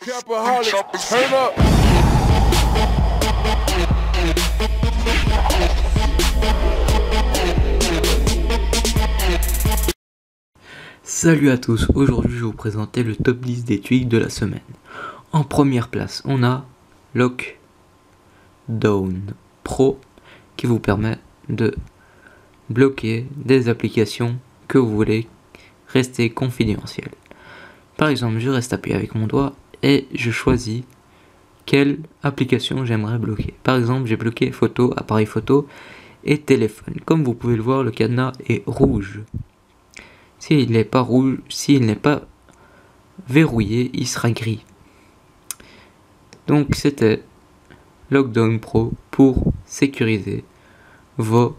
Capaholics, turn up. Salut à tous, aujourd'hui je vais vous présenter le top 10 des tweaks de la semaine. En première place, on a Lockdown Pro qui vous permet de bloquer des applications que vous voulez rester confidentielles. Par exemple, je reste appuyé avec mon doigt et je choisis quelle application j'aimerais bloquer. Par exemple, j'ai bloqué photo, appareil photo et téléphone. Comme vous pouvez le voir, le cadenas est rouge. S'il n'est pas rouge, s'il n'est pas verrouillé, il sera gris. Donc c'était Lockdown Pro pour sécuriser vos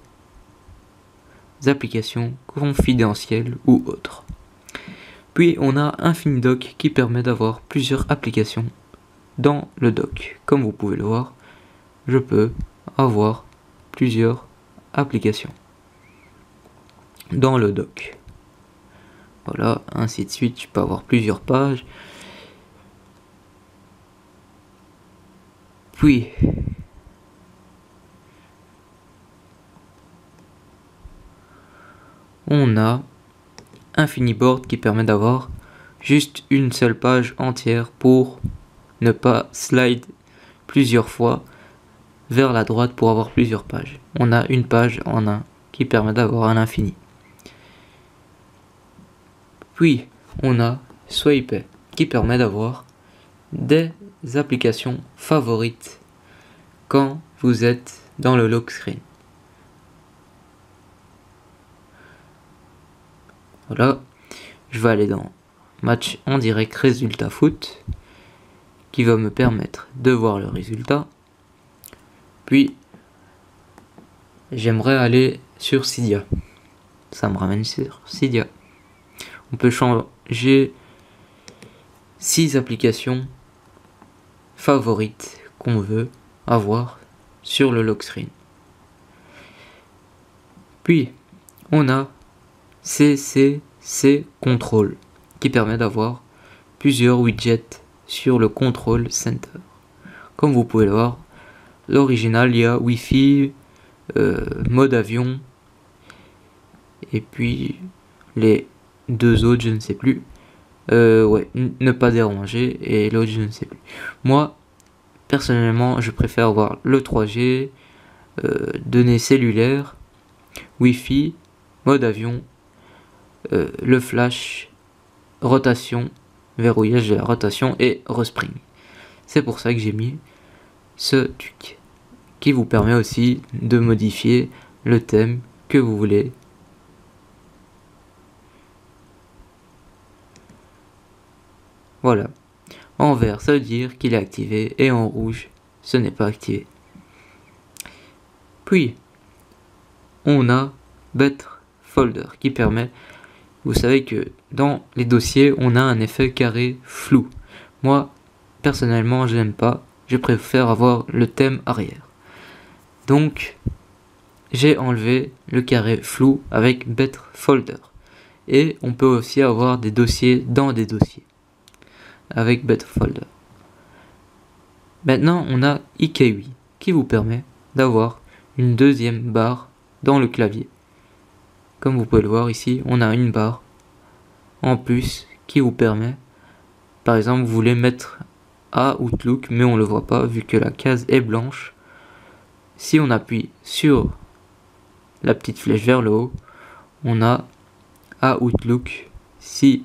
applications confidentielles ou autres. Puis on a Infinidoc qui permet d'avoir plusieurs applications dans le dock. Comme vous pouvez le voir, je peux avoir plusieurs applications dans le dock. Voilà, ainsi de suite, je peux avoir plusieurs pages. Puis, on a Infiniboard qui permet d'avoir juste une seule page entière pour ne pas slide plusieurs fois vers la droite pour avoir plusieurs pages. On a une page en un qui permet d'avoir un infini. Puis, on a Swipe qui permet d'avoir des applications favorites quand vous êtes dans le lock screen. Voilà, je vais aller dans match en direct résultat foot qui va me permettre de voir le résultat. Puis, j'aimerais aller sur Cydia. Ça me ramène sur Cydia. On peut changer 6 applications favorites qu'on veut avoir sur le lock screen. Puis, on a CCC Control qui permet d'avoir plusieurs widgets sur le Control Center. Comme vous pouvez le voir, l'original, il y a Wi-Fi, mode avion, et puis les deux autres, je ne sais plus. Ouais, ne pas déranger, et l'autre, je ne sais plus. Moi, personnellement, je préfère avoir le 3G, données cellulaires, Wi-Fi, mode avion, le flash, rotation, verrouillage de la rotation et respring. C'est pour ça que j'ai mis ce truc qui vous permet aussi de modifier le thème que vous voulez. Voilà. En vert, ça veut dire qu'il est activé et en rouge, ce n'est pas activé. Puis, on a Better Folder qui permet, vous savez que dans les dossiers, on a un effet carré flou. Moi, personnellement, je n'aime pas. Je préfère avoir le thème arrière. Donc, j'ai enlevé le carré flou avec Better Folder. Et on peut aussi avoir des dossiers dans des dossiers avec Better Folder. Maintenant, on a iKiwi qui vous permet d'avoir une deuxième barre dans le clavier. Comme vous pouvez le voir ici, on a une barre en plus qui vous permet, par exemple, vous voulez mettre à Outlook, mais on ne le voit pas vu que la case est blanche. Si on appuie sur la petite flèche vers le haut, on a à Outlook. Si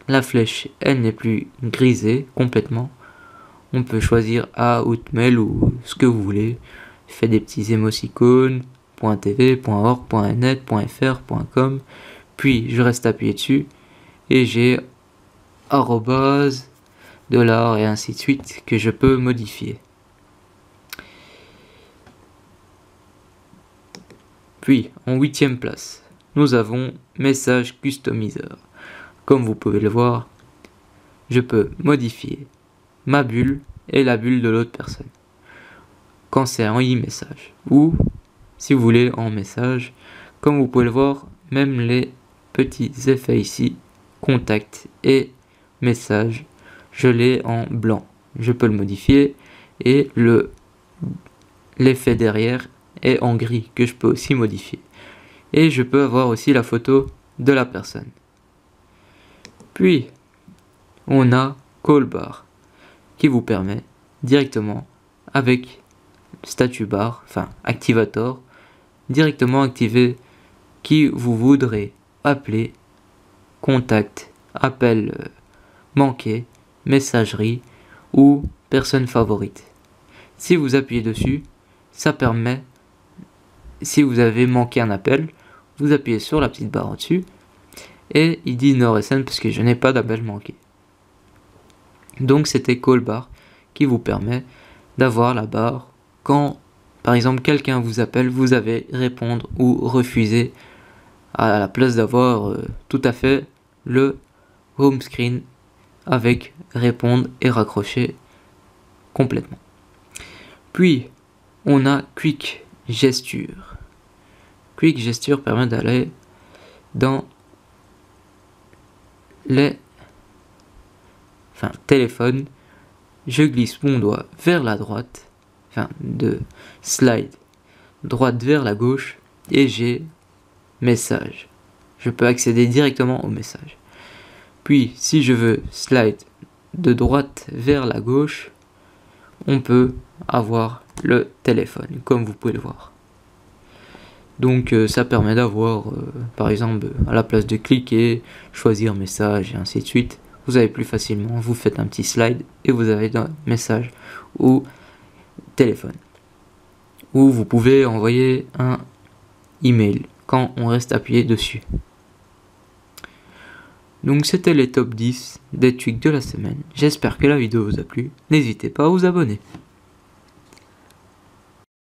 la flèche, elle n'est plus grisée complètement, on peut choisir à Outmail ou ce que vous voulez. Je fais des petits émoticônes, .tv, .org, .net, .fr, .com, puis je reste appuyé dessus et j'ai arrobase, $ et ainsi de suite que je peux modifier. Puis en 8e place, nous avons message customizer. Comme vous pouvez le voir, je peux modifier ma bulle et la bulle de l'autre personne quand c'est en e-message ou si vous voulez en message. Comme vous pouvez le voir, même les petits effets ici, contact et message, je l'ai en blanc. Je peux le modifier et l'effet derrière est en gris que je peux aussi modifier. Et je peux avoir aussi la photo de la personne. Puis, on a Call Bar qui vous permet directement avec statut bar, enfin activator, directement activer qui vous voudrez appeler, contact, appel manqué, messagerie ou personne favorite. Si vous appuyez dessus, ça permet, si vous avez manqué un appel, vous appuyez sur la petite barre au-dessus et il dit no recent parce que je n'ai pas d'appel manqué. Donc c'était Call Bar qui vous permet d'avoir la barre quand par exemple quelqu'un vous appelle, vous avez répondre ou refuser à la place d'avoir tout à fait le home screen avec répondre et raccrocher complètement. Puis on a Quick Gesture. Quick Gesture permet d'aller dans les téléphone, je glisse mon doigt vers la droite, de slide droite vers la gauche et j'ai message. Je peux accéder directement au message. Puis si je veux slide de droite vers la gauche, on peut avoir le téléphone comme vous pouvez le voir. Donc ça permet d'avoir par exemple à la place de cliquer, choisir message et ainsi de suite, vous avez plus facilement, vous faites un petit slide et vous avez un message ou téléphone. Ou vous pouvez envoyer un email quand on reste appuyé dessus. Donc c'était les top 10 des tweaks de la semaine. J'espère que la vidéo vous a plu. N'hésitez pas à vous abonner.